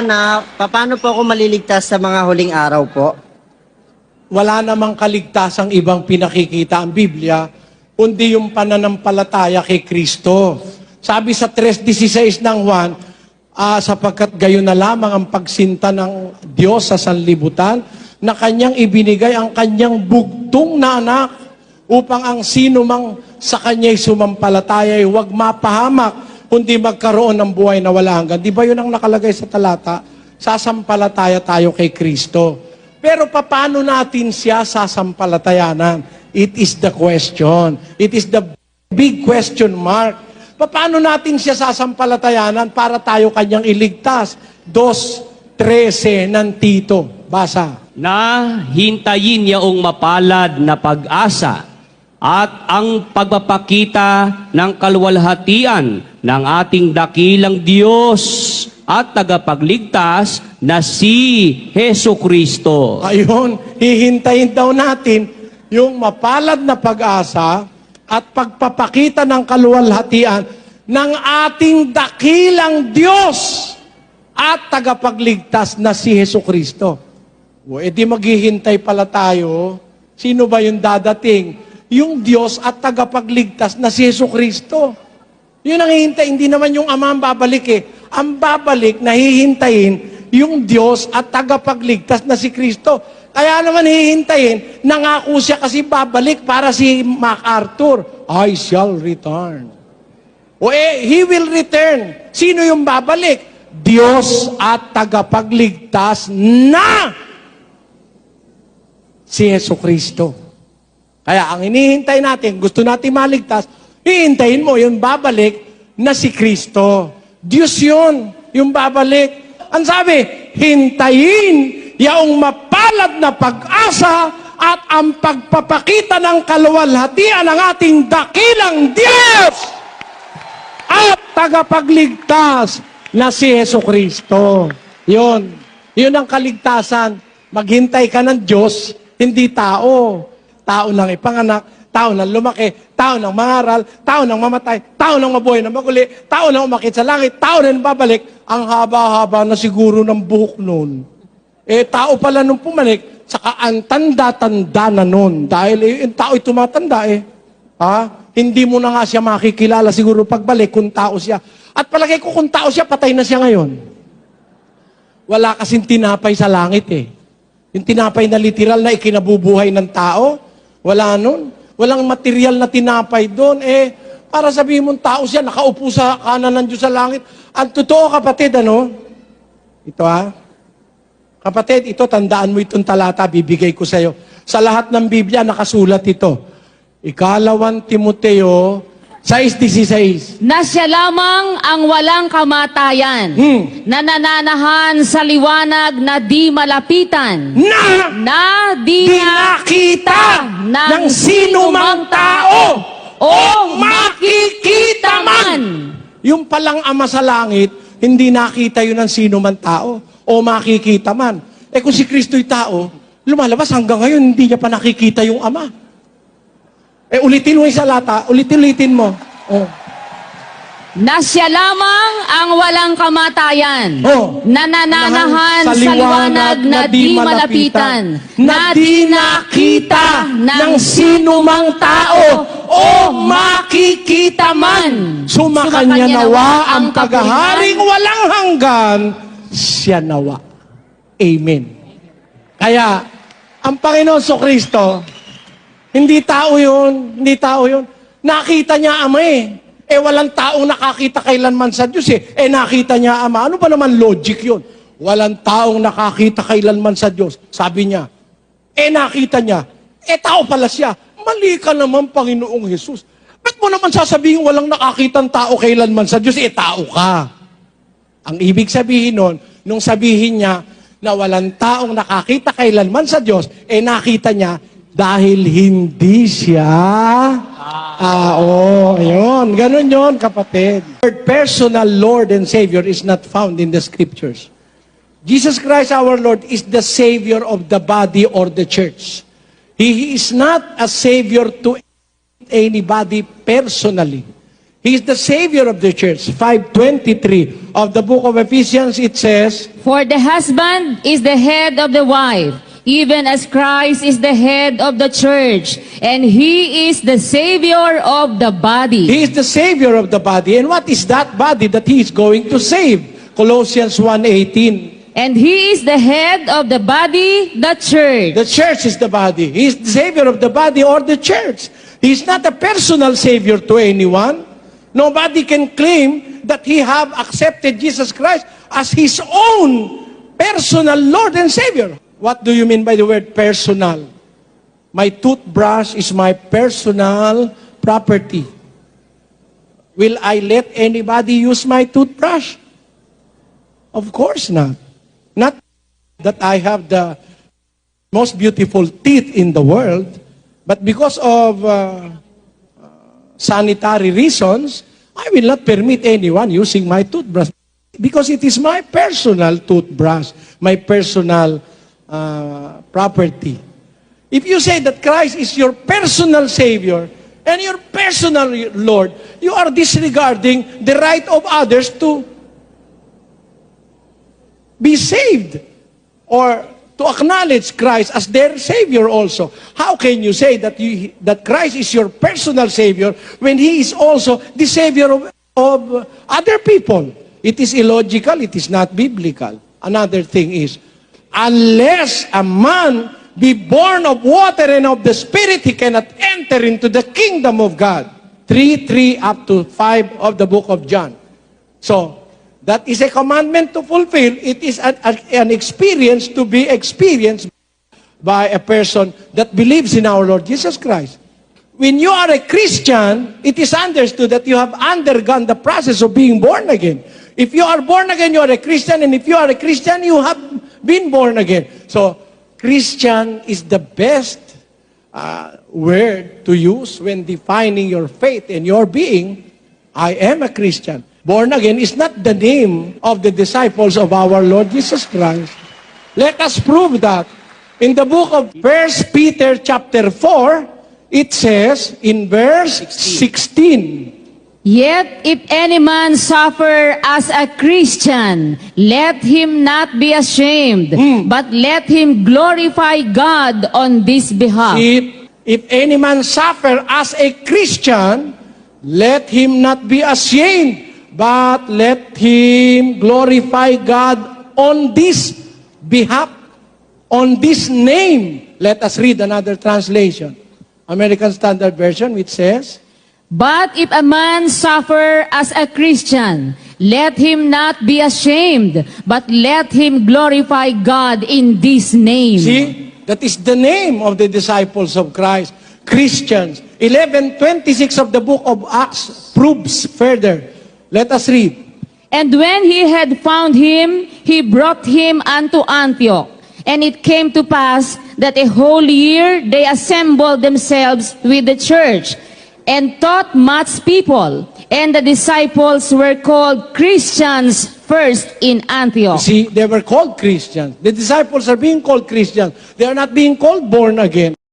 Na paano po ako maliligtas sa mga huling araw po? Wala namang kaligtasang ibang pinakikita ang Biblia, kundi yung pananampalataya kay Kristo. Sabi sa 3:16 ng Juan, sapagkat gayon na lamang ang pagsinta ng Diyos sa sanlibutan, na kanyang ibinigay ang kanyang bugtong na anak, upang ang sino mang sa kanya'y sumampalataya ay huwag mapahamak, kundi magkaroon ng buhay na wala hanggan. Di ba yun ang nakalagay sa talata? Sasampalataya tayo kay Kristo. Pero paano natin siya sasampalatayanan? It is the question. It is the big question mark. Paano natin siya sasampalatayanan para tayo kanyang iligtas? 2:13 ng Tito. Basa. Na hintayin yaong mapalad na pag-asa at ang pagpapakita ng kaluwalhatian ng ating dakilang Diyos at tagapagligtas na si Hesu Kristo. Ayun, hihintayin daw natin yung mapalad na pag-asa at pagpapakita ng kaluwalhatian ng ating dakilang Diyos at tagapagligtas na si Hesu Kristo. O edi maghihintay pala tayo. Sino ba yung dadating? Yung Diyos at tagapagligtas na si Hesu Kristo. Yun ang hihintay, hindi naman yung Ama ang babalik eh. Ang babalik na hihintayin yung Diyos at tagapagligtas na si Kristo. Kaya naman hihintayin, nangako siya kasi babalik para si MacArthur. I shall return. He will return. Sino yung babalik? Diyos at tagapagligtas na si Hesu Kristo. Kaya ang hinihintay natin, gusto natin maligtas, hihintayin mo yung babalik na si Kristo. Diyos yun, yung babalik. Ang sabi, hintayin yaong mapalad na pag-asa at ang pagpapakita ng kaluwalhatian ng ating dakilang Diyos at tagapagligtas na si Hesu Kristo. Yun. Yun ang kaligtasan. Maghintay ka ng Diyos, hindi tao. Tao nang ipanganak, tao nang lumaki, tao nang mangaral, tao nang mamatay, tao nang mabuhay na maguli, tao nang umakit sa langit, tao nang babalik. Ang haba-haba na siguro ng buhok nun. Tao pala nung pumalik, saka ang tanda-tanda na nun. Dahil yung tao ay tumatanda Hindi mo na nga siya makikilala siguro pagbalik kung tao siya. At palagay ko kung tao siya, patay na siya ngayon. Wala kasing tinapay sa langit Yung tinapay na literal na ikinabubuhay ng tao, wala nun. Walang material na tinapay doon. Para sabihin mong tao siya, nakaupo sa kanan ng Diyos sa langit. Ang totoo, kapatid, Ito Kapatid, ito, tandaan mo itong talata, bibigay ko sa iyo. Sa lahat ng Biblia, nakasulat ito. 2 Timoteo 6:16. Na siya lamang ang walang kamatayan, na nananahan sa liwanag na di malapitan, na di nakita ng sino mang tao o makikita man. Yung palang Ama sa langit, hindi nakita yun ng sino man tao o makikita man. Kung si Kristo'y tao, lumalabas hanggang ngayon, hindi niya pa nakikita yung Ama. Ulitin mo yung salata. Ulitin mo. Na siya lamang ang walang kamatayan, na nananahan sa liwanag na di malapitan, na di nakita ng sino mang tao o makikita man. Sumakanya nawa ang paghaharing walang hanggan, siya nawa. Amen. Kaya, ang Panginoon Kristo, hindi tao yun. Nakita niya Ama walang taong nakakita kailanman sa Diyos nakita niya Ama. Ano ba naman logic yun? Walang taong nakakita kailanman sa Diyos. Sabi niya, nakita niya. Tao pala siya. Mali ka naman, Panginoong Jesus. Ba't mo naman sasabihin walang nakakitang tao kailanman sa Diyos? Tao ka. Ang ibig sabihin nun, nung sabihin niya na walang taong nakakita kailanman sa Diyos, nakita niya dahil hindi siya yun. Ganun yun, kapatid. Personal Lord and Savior is not found in the Scriptures. Jesus Christ our Lord is the Savior of the body or the church. He is not a Savior to anybody personally. He is the Savior of the church. 5:23 of the book of Ephesians, it says, For the husband is the head of the wife, even as Christ is the head of the church, and he is the Savior of the body. He is the Savior of the body. And what is that body that He is going to save? Colossians 1:18. And he is the head of the body, the church. The church is the body. He is the Savior of the body or the church. He is not a personal Savior to anyone. Nobody can claim that he have accepted Jesus Christ as his own personal Lord and Savior. What do you mean by the word personal? My toothbrush is my personal property. Will I let anybody use my toothbrush? Of course not. Not that I have the most beautiful teeth in the world, but because of sanitary reasons, I will not permit anyone using my toothbrush because it is my personal toothbrush, my personal property. If you say that Christ is your personal Savior and your personal Lord, you are disregarding the right of others to be saved or to acknowledge Christ as their Savior also. How can you say that that Christ is your personal Savior when He is also the Savior of other people? It is illogical, it is not biblical. Another thing is, unless a man be born of water and of the Spirit, he cannot enter into the kingdom of God. 3:3 up to 5 of the book of John. So, that is a commandment to fulfill. It is an experience to be experienced by a person that believes in our Lord Jesus Christ. When you are a Christian, it is understood that you have undergone the process of being born again. If you are born again, you are a Christian, and if you are a Christian, you have been born again. So, Christian is the best word to use when defining your faith and your being. I am a Christian. Born again is not the name of the disciples of our Lord Jesus Christ. Let us prove that. In the book of 1 Peter chapter 4, it says in verse 16, Yet if any man suffer as a Christian, let him not be ashamed, but let him glorify God on this behalf. if any man suffer as a Christian, let him not be ashamed, but let him glorify God on this behalf, on this name. Let us read another translation. American Standard Version, which says, But if a man suffer as a Christian, let him not be ashamed, but let him glorify God in this name. see, that is the name of the disciples of Christ, Christians. 11:26 of the book of Acts proves further. Let us read. And when he had found him, he brought him unto Antioch. And it came to pass that a whole year they assembled themselves with the church, and taught much people. And the disciples were called Christians first in Antioch. See, they were called Christians. The disciples are being called Christians. They are not being called born again.